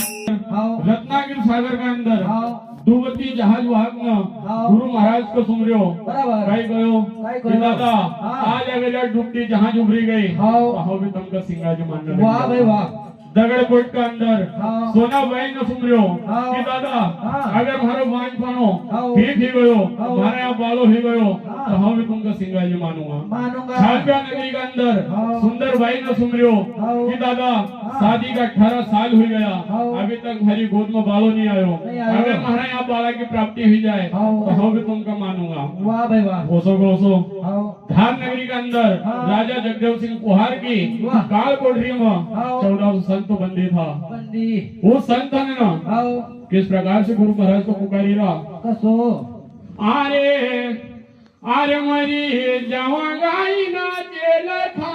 रत्नागिरी सागर के अंदर दुवती जहाज वाहक गुरु महाराज को सुमरियो कई गयो कि दादा आज अगले डूबती जहाज उभरी गई कहो भी तुमका सिंगाजी मानने वाह भाई वाह दगड़कोट के अंदर सोना भाई ने सुमरियो कि दादा अगर मारो वांच पानो ठीक ही गयो मारे यहाँ बालो ही गयो तो हम भी तुमका सिंगाजी मानूंगा छालका नगरी के अंदर सुंदर भाई ने सुमरियो कि दादा शादी का 18 साल हो गया अभी तक हमारी गोद में बालो नहीं आयो अगर हमारे यहाँ बाला की प्राप्ति हुई जाए तो हम भी तुमका मानूंगा वाह भाई वाह ओसो गोसो धार नगरी के अंदर राजा जगदेव सिंह कुहार की काल कोठरी में 14 संत बंदी था वो संत ने ना किस प्रकार से गुरु महाराज को पुकारी रहा आरे आरे मरी जवा गाई ना जेल था